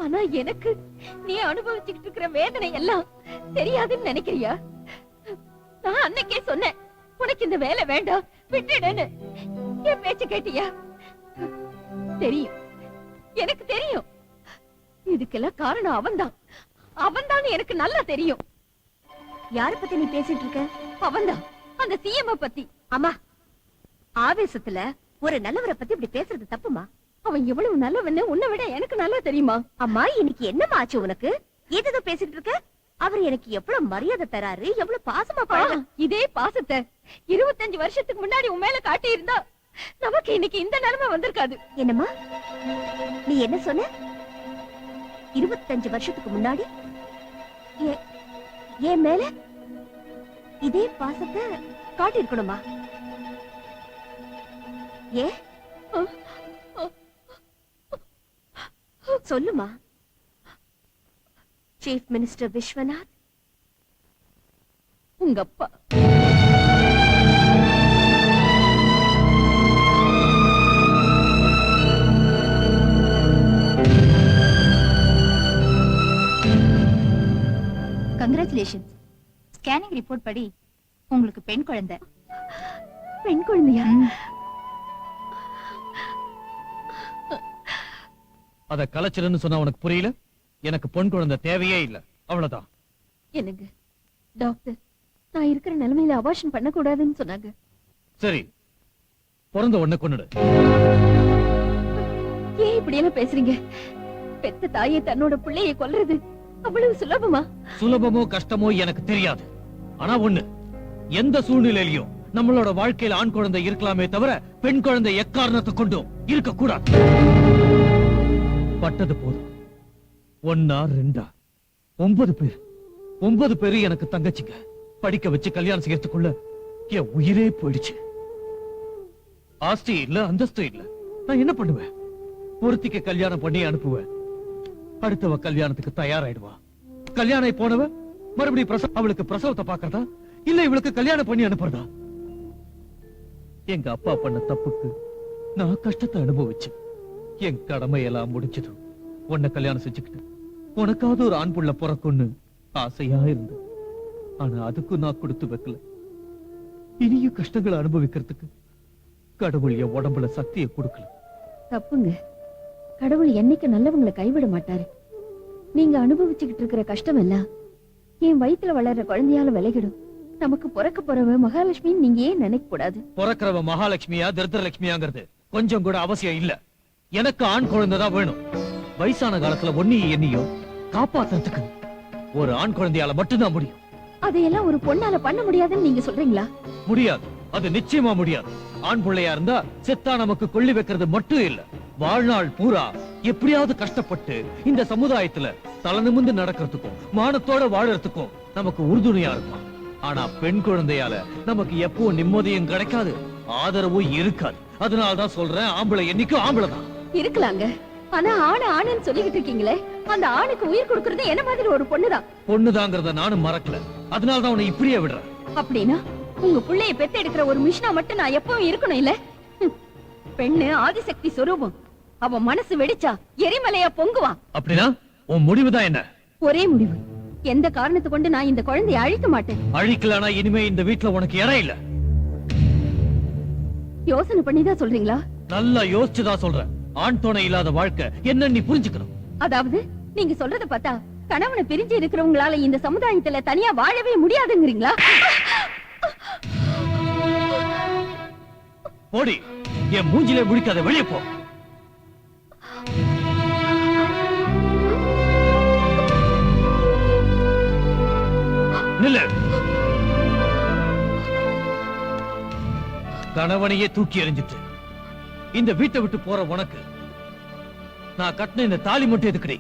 ஆனா எனக்கு நீ அனுபவிச்சுக்கிட்டு இருக்கிற வேதனை எல்லாம் தெரியாதுன்னு நினைக்கிறியா? நான் அன்னைக்கே சொன்னேன், உனக்கு இந்த வேலை வேண்டாம், விட்டுடுன்னு. என் பேச்சு கேட்டியா? தெரியும், எனக்கு தெரியும். இதுக்கெல்லாம் காரணம் அவன்தான். அவன்தான் எனக்கு நல்லா தெரியும். யார பத்தி நீ பேசிட்டு இருக்க? அவன்தான், அந்த சிஎம் பத்தி. அம்மா, ஆவேசத்துல ஒரு நல்லவரை பத்தி இப்படி பேசுறது தப்புமா? அவன் எவ்வளவு நல்லவன்னு உன்னை விட எனக்கு நல்லா தெரியுமா? அம்மா, இன்னைக்கு என்னமா ஆச்சு உனக்கு? ஏதோ பேசிட்டு இருக்க? அவர் எனக்கு எவ்வளவு மரியாதை தராரு, எவ்வளவு பாசமா பழக. இதே பாசத்தை 25 வருஷத்துக்கு முன்னாடி உன் மேல காட்டி இருந்தா நமக்கு இன்னைக்கு இந்த நிலைமை வந்திருக்காது. என்னம்மா நீ என்ன சொன்ன? 25 வருஷத்துக்கு முன்னாடி என் மேல இதே பாசத்தை காட்டி இருக்கணுமா? ஏ சொல்லுமா. சீஃப் மினிஸ்டர் விஸ்வநாத் உங்க அப்பா. கங்க்ராச்சுலேஷன்ஸ். ஸ்கேனிங் ரிப்போர்ட் படி உங்களுக்கு பெண் குழந்தை. பெண் குழந்தையா? அத கலைச்சிருன்னு சொன்னா உனக்கு புரியல? எனக்கு பொன் குழந்தை தேவையே இல்ல, அவ்வளவுதான். என்னங்க டாக்டர், நான் இருக்கிற நிலைமையில அபார்ஷன் பண்ண கூடாதுன்னு சொன்னாங்க. சரி, பிறந்த உடனே கொன்னுடு. ஏன் இப்படி எல்லாம் பேசுறீங்க? பெத்த தாயை தன்னோட பிள்ளையை கொல்றது அவ்வளவு சுலபமா? சுலபமோ கஷ்டமோ எனக்கு தெரியாது. ஆனா ஒண்ணு, எந்த சூழ்நிலையிலும் நம்மளோட வாழ்க்கையில ஆண் குழந்தை இருக்கலாமே தவிர பெண் குழந்தை எக்காரணத்தை கொண்டும் இருக்க கூடாது. பட்டது போதும். 1 2 9 பேர், 9 பேரு எனக்கு தங்கச்சிங்க. படிக்க வச்சு கல்யாணம் செய்யறதுக்குள்ள என் உயிரே போயிடுச்சு. ஆஸ்தி இல்ல, அந்தஸ்து இல்ல, நான் என்ன பண்ணுவேன்? ஒருத்திக்கு கல்யாணம் பண்ணி அனுப்புவேன், அடுத்தவ கல்யாணத்துக்கு தயாராயிடுவா. கல்யாணம் போனவ மறுபடியும் அவளுக்கு பிரசவத்தை பாக்குறதா இல்ல இவளுக்கு கல்யாணம் பண்ணி அனுப்புறதா? எங்க அப்பா பண்ண தப்புக்கு நான் கஷ்டத்தை அனுபவிச்சு என் கடமையெல்லாம் முடிச்சது. உன்னை கல்யாணம் செஞ்சுக்கிட்டு உனக்காவது ஒரு ஆண் புள்ள பிறக்கும்னு ஆசையா இருந்து, ஆனா அதுக்கும் நான் கொடுத்து வைக்கல. இனியும் கஷ்டங்களை அனுபவிக்கிறதுக்கு கடவுள் என் உடம்புல சக்தியை கொடுக்கல. தப்புங்க. கடவுள் என்னைக்கு நல்லவங்களை கைவிட மாட்டாரு. நீங்க அனுபவிச்சுக்கிட்டு இருக்கிற கஷ்டம் எல்லாம் என் வயித்துல வளர்ற குழந்தையால விலகிடும். நமக்கு பிறக்க போறவ மகாலட்சுமி நீங்க ஏன் நினைக்க கூடாது? பிறக்கிறவ மகாலட்சுமியா தரித்திரலட்சுமியாங்கிறது கொஞ்சம் கூட அவசியம் இல்ல. எனக்கு ஆண் குழந்தைதான் வேணும். வயசான காலத்துல ஒன்னையும் என்னையும் காப்பாத்துறதுக்கு ஒரு ஆண் குழந்தையால மட்டும்தான் முடியும். அதையெல்லாம் ஒரு பொண்ணால பண்ண முடியாதுன்னு நீங்க சொல்றீங்களா? முடியாது, அது நிச்சயமா முடியாது. ஆண் பிள்ளையா இருந்தா செத்தா நமக்கு கொள்ளி வைக்கிறது மட்டும் இல்ல, வாழ்நாள் பூரா எப்படியாவது கஷ்டப்பட்டு இந்த சமுதாயத்துல தலை நிமிர்ந்து நடக்கிறதுக்கும் மானத்தோட வாழறதுக்கும் நமக்கு உறுதுணையா இருக்கும். ஆனா பெண் குழந்தையால நமக்கு எப்போ நிம்மதியும் கிடைக்காது, ஆதரவும் இருக்காது. அதனாலதான் சொல்றேன், ஆம்பளை என்னைக்கும் ஆம்பளை தான் இருக்கலாங்க. ஆனா ஆணுன்னு சொல்லிக்கிட்டு இருக்கீங்களே, அந்த ஆணுக்கு உயிர் கொடுக்கறது என்ன மாதிரி ஒரு பொண்ணுதான். பொண்ணுதாங்கிறத நானும் மறக்கல, அதனாலதான் உன்னை இப்படியே விடுறேன். அப்படின்னா உங்க புள்ளைய பெத்து எடுக்கிற ஒரு மிஷினா மட்டும் நான் எப்பவும் இருக்கணும் இல்ல? பெண்ணு ஆதிசக்தி சொரூபம். அவ மனசு வெடிச்சா எரிமலையா பொங்குவா. அப்படின்னா உன் முடிவுதான் என்ன? ஒரே முடிவு, எந்த காரணத்தை கொண்டு நான் இந்த குழந்தையை அழிக்க மாட்டேன். அழிக்கலனா இனிமே இந்த வீட்டுல உனக்கு இடம் இல்ல. யோசனை பண்ணிதான் சொல்றீங்களா? நல்லா யோசிச்சுதான் சொல்றேன். ஆண் துணை இல்லாத வாழ்க்கை என்ன நீ புரிஞ்சுக்கணும். அதாவது நீங்க சொல்றத பார்த்தா கணவனை பிரிஞ்சு இருக்கிறவங்களால இந்த சமுதாயத்துல தனியா வாழவே முடியாதுங்கிறீங்களா? போடி, என் மூஞ்சிலே முடிக்காத, வெளியே போ. நில்லு. கணவனையே தூக்கி எறிஞ்சிட்டு இந்த வீட்டை விட்டு போற உனக்கு நான் கட்டின இந்த தாலி மட்டும் எதுக்குடி?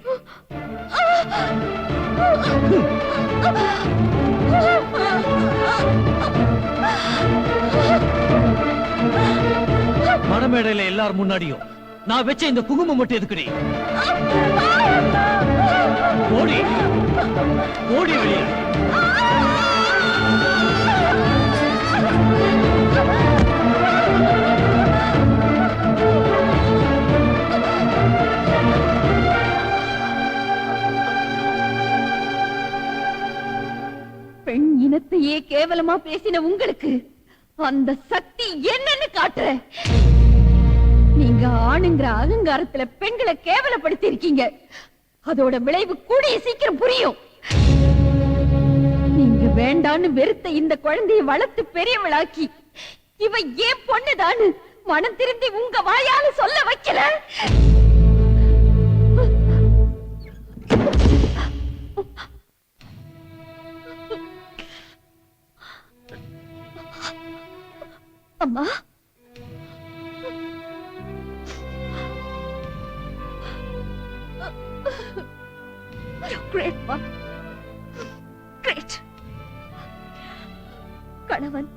மணமேடையில எல்லாரும் முன்னாடியும் நான் வச்ச இந்த குங்குமம் மட்டும் எதுக்குடி? ஓடி ஓடி வெளியே. அண்ணியே கேவலமா பேசின உங்களுக்கு அந்த சக்தி என்னன்னு காட்டுறேன். நீங்க ஆணுங்கிற அகங்காரத்துல பெண்களை கேவலப்படுத்தி இருக்கீங்க. அதோட விளைவு கூடிய சீக்கிரம் புரியும். நீங்க வேண்டான்னு வெறுத்த இந்த குழந்தையை வளர்த்து பெரியவளாக்கி இவ ஏன் பொண்ணுதான்னு மனம் திருந்தி உங்க வாயால சொல்ல வைக்கல. அம்மா, great one. Great. கணவன்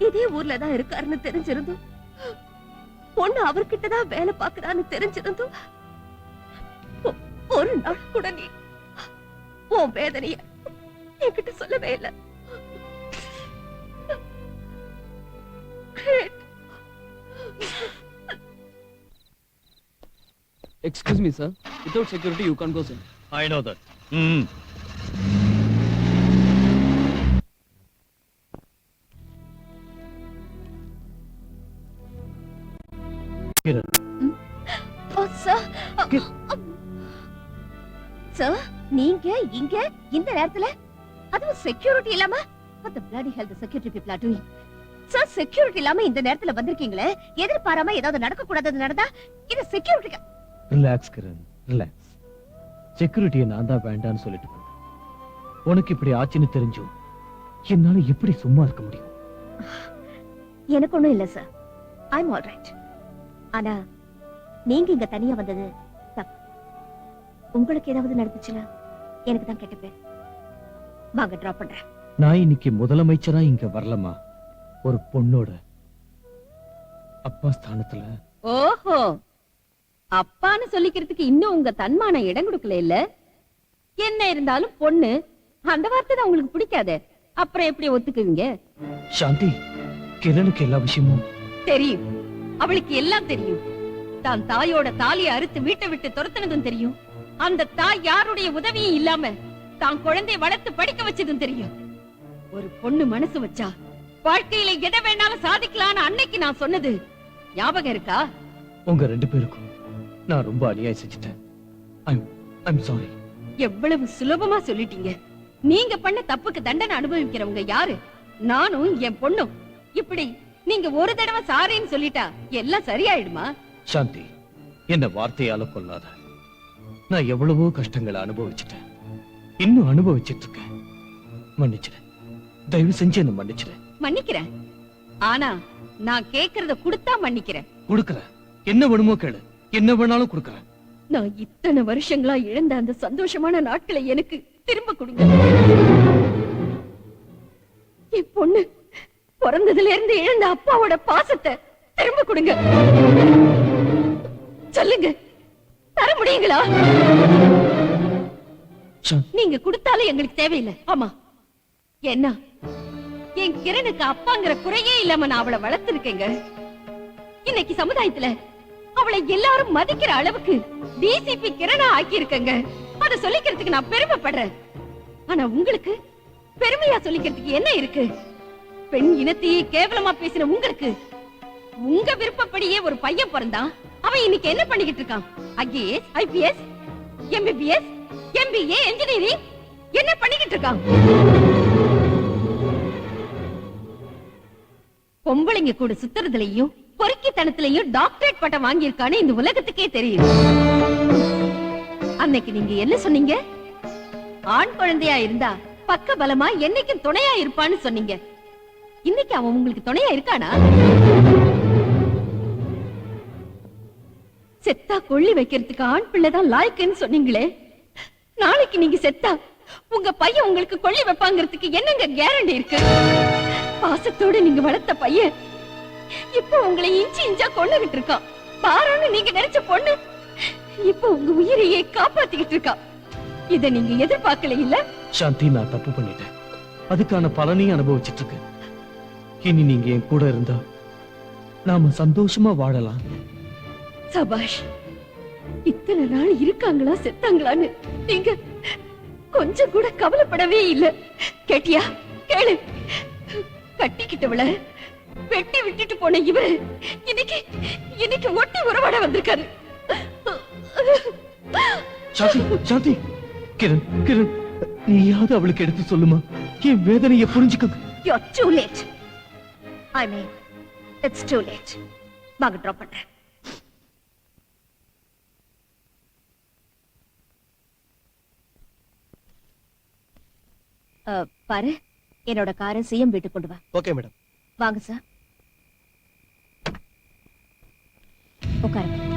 இதே ஊர்ல தான் இருக்காருன்னு தெரிஞ்சிருந்தும், பொண்ணு அவர்கிட்டதான் வேலை பார்க்கறான்னு தெரிஞ்சிருந்தும், ஒரு நாள் கூட நீ உன் வேதனைய என்கிட்ட சொல்லவே இல்லை. Excuse me, sir. Without security, you can't go, sir. I know that. Kiran, sir, நீங்க இங்க இந்த நேரத்துல அதுவும் செக்யூரிட்டி இல்லாம what the bloody hell the security people are doing? Sir, security இல்லாம இந்த நேரத்துல வந்திருக்கீங்களே, எதிர்பாராம ஏதாவது நடக்க கூடாதது நடந்தா இது செக்யூரிட்டி. Relax Kiran, relax. செக்யூரிட்டியை நான் தான் வேண்டான்னு சொல்லிட்டு வந்தேன். உனக்கு இப்படி ஆச்சுன்னு தெரிஞ்சும் என்னால எப்படி சும்மா இருக்க முடியும்? எனக்கு ஒண்ணும் இல்ல சார், ஐம் ஆல் ரைட். ஆனா நீங்க இங்க தனியா வந்தது தப்பு. உங்களுக்கு ஏதாவது நடந்துச்சுன்னா எனக்கு தான் கெட்ட பேர். வாங்க, டிராப் பண்றேன். நான் இன்னைக்கு முதலமைச்சரா இங்க வரலமா, ஒரு பொண்ணோட அப்பா ஸ்தானத்துல. ஓஹோ, அப்பான்னு சொல்லிக்கிறதுக்கு இன்னும் உங்க தன்மான இடம் கொடுக்கல இல்ல? என்ன இருந்தாலும் பொண்ணு அந்த வார்த்தை தான் உங்களுக்கு பிடிக்காதே, அப்புறம் எப்படி ஒத்துக்குவீங்க? சாந்தி, கிரணுக்கு எல்லா விஷயமும் தெரியும். அவளுக்கு எல்லாம் தெரியும். தான் தாயோட தாலியை அறுத்து வீட்டை விட்டு துரத்துனதும் தெரியும். அந்த தாய் யாருடைய உதவியும் இல்லாம தான் குழந்தையை வளர்த்து படிக்க வச்சதும் தெரியும். ஒரு பொண்ணு மனசு வச்சா வாழ்க்கையில எதை வேணாலும் சாதிக்கலான்னு அன்னைக்கு நான் சொன்னது ஞாபகம் இருக்கா? உங்க ரெண்டு பேருக்கும் நான் ரொம்ப அநியாயம் செஞ்சுட்டேன். I'm sorry. எவ்வளவு சுலபமா சொல்லிட்டீங்க. நீங்க பண்ண தப்புக்கு தண்டனை அனுபவிக்கிறவங்க யாரு? நானும் என் பொண்ணும். இப்படி நீங்க ஒரு தடவை சாரின்னு சொல்லிட்டா எல்லாம் சரியாயிடுமா? சாந்தி, என்ன வார்த்தையால கொள்ளாத. நான் எவ்வளவோ கஷ்டங்களை அனுபவிச்சுட்டேன், இன்னும் அனுபவிச்சிட்டு இருக்கேன். மன்னிச்சிடு, தயவு செஞ்சு என்ன மன்னிச்சிடு. மன்னிக்கிறேன். ஆனா நான் கேக்குறத குடுத்தா மன்னிக்கிறேன். கொடுக்கறேன். என்ன வேணுமோ கேளு, என்ன வேணாலும் கொடுக்கறேன். நான் இத்தனை வருஷங்களா இழந்த அந்த சந்தோஷமான நாட்களை எனக்கு திரும்ப கொடுங்க. என் பொண்ணு பிறந்ததுல இருந்து இழந்த அப்பாவோட பாசத்தை திரும்ப கொடுங்க. சொல்லுங்க, தர முடியுங்களா? நீங்க கொடுத்தாலும் எங்களுக்கு தேவையில்லை. ஆமா, என்ன என் கிரணுக்கு அப்பாங்கிற குறையே இல்லாம நான் அவளை வளர்த்திருக்கேங்க. இன்னைக்கு சமுதாயத்துல அவளை எல்லாரும் மதிக்கிற அளவுக்கு டிசிபி கிரணா ஆக்கி இருக்கங்க. அத சொல்லிக்கிறதுக்கு நான் பெருமைப்படுறேன். ஆனா உங்களுக்கு பெருமையா சொல்லிக்கிறதுக்கு என்ன இருக்கு? பெண் இனத்தையே கேவலமா பேசின உங்களுக்கு உங்க விருப்பப்படியே ஒரு பையன் பிறந்தான். அவன் இன்னைக்கு என்ன பண்ணிக்கிட்டு இருக்கான்? IAS, IPS, MBBS, MBA, engineering என்ன பண்ணிக்கிட்டு இருக்கான்? பொம்பளைங்க கூட சுத்துறதுலயும் பொறுக்கித்தனத்திலையும் டாக்டரேட் பட்டம் வாங்கியிருக்கானே இந்த உலகத்துக்கே தெரியும். அன்னைக்கு நீங்க என்ன சொன்னீங்க? ஆண் குழந்தையா இருந்தா பக்க பலமா என்னைக்கும் துணையா இருப்பான்னு சொன்னீங்க. இன்னைக்கு அவன் உங்களுக்கு துணையா இருக்கானா? செத்தா கொள்ளி வைக்கிறதுக்கு ஆண் பிள்ளைதான் லாய்க்குன்னு சொன்னீங்களே. நாளைக்கு நீங்க செத்தா உங்க பையன் உங்களுக்கு கொள்ளி வைப்பாங்கிறதுக்கு என்னங்க கேரண்டி இருக்கு? பாசத்தோட நீங்க வளர்த்த பையன் இப்ப உங்களை இஞ்சி இஞ்சா கொண்டுகிட்டு இருக்கான். பாரான்னு நீங்க நினைச்ச பொண்ணு இப்ப உங்க உயிரையே காப்பாத்திக்கிட்டு இருக்கா. இத நீங்க எதிர்பார்க்கல இல்ல? சாந்தி, நான் தப்பு பண்ணிட்டேன். அதுக்கான பலனையும் அனுபவிச்சிட்டு இருக்கேன். இனி நீங்க என் கூட இருந்தா நாம சந்தோஷமா வாழலாம். சபாஷ். இத்தனை நாள் இருக்காங்களா செத்தாங்களான்னு நீங்க கொஞ்சம் கூட கவலைப்படவே இல்ல. கேட்டியா? கேளு, கட்டிக்கிட்டவள வெட்டி விட்டுட்டு போன இவரு இன்னைக்கு இன்னைக்கு ஒட்டி உறவாட வந்திருக்காரு. சாந்தி சாந்தி கிரண் கிரண் நீயாவது அவளுக்கு எடுத்து சொல்லுமா, என் வேதனையை புரிஞ்சுக்க. You're too late. I mean, it's too late. வாங்க டிராப் பண்றேன். பாரு, என்னோட காரை சிஎம் வீட்டுக்கு கொண்டு வா. Okay madam. வாங்க சார், உட்காருங்க.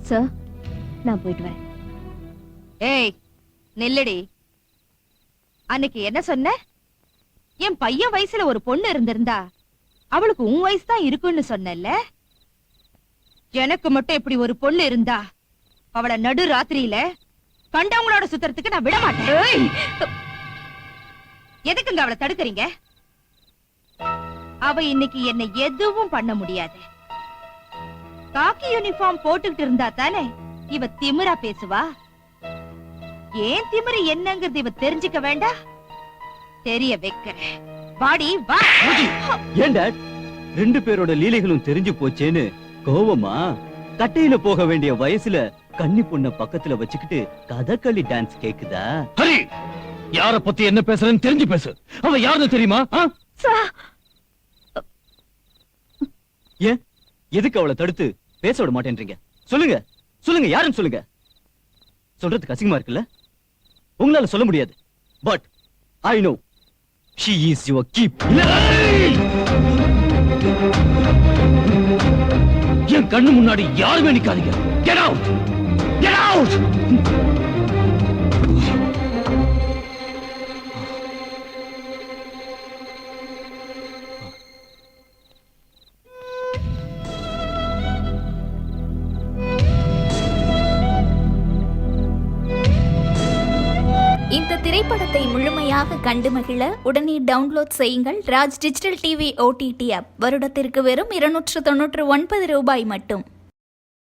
சார், நான் போயிட்டு வரேன். ஏய் நில்லடி. அன்னைக்கு என்ன சொன்ன? என் பையன் வயசுல ஒரு பொண்ணு இருந்திருந்தா அவளுக்கு உன் வயசு தான் இருக்குன்னு சொன்னல. எனக்கு மட்டும் இப்படி ஒரு பொண்ணு இருந்தா அவளை நடு ராத்திரியில கண்டவங்களோட சுத்துறதுக்கு நான் விட மாட்டேன். எதுக்குங்க அவளை தடுக்கிறீங்க? அவ இன்னைக்கு என்ன எதுவும் பண்ண முடியாது. காக்கி யூனிஃபார்ம் போட்டுக்கிட்டு இருந்தா தானே இவ திமிரா பேசுவா. ஏன் திமிரு என்னங்கிறது இவ தெரிஞ்சுக்க வேண்டாம்? தெரிய வைக்கிறேன். வாடி வா. ஏன் டாட், ரெண்டு பேரோட லீலைகளும் தெரிஞ்சு போச்சேன்னு கோவமா? கட்டையில போக வேண்டிய வயசுல கன்னி பொண்ண பக்கத்துல வச்சுக்கிட்டு கதகளி டான்ஸ் கேக்குதா? ஹரி, யார பத்தி என்ன பேசுறேன்னு தெரிஞ்சு பேசு. அவ யாருன்னு தெரியுமா? ஏன் எதுக்கு அவளை தடுத்து பேச விட மாட்டேன்றீங்க? சொல்லுங்க சொல்லுங்க, யாருன்னு சொல்லுங்க. சொல்றதுக்கு அசிங்கமா இருக்குல்ல? உங்களால சொல்ல முடியாது. But I know she is your keep. என் கண்ணு முன்னாடி யாருமே நிக்காதீங்க. Get out! Get out! இந்த திரைப்படத்தை முழுமையாக கண்டு மகிழ உடனே டவுன்லோட் செய்யுங்கள் Raj digital TV OTT app. வருடத்திற்கு வெறும் 299 ரூபாய் மட்டும்.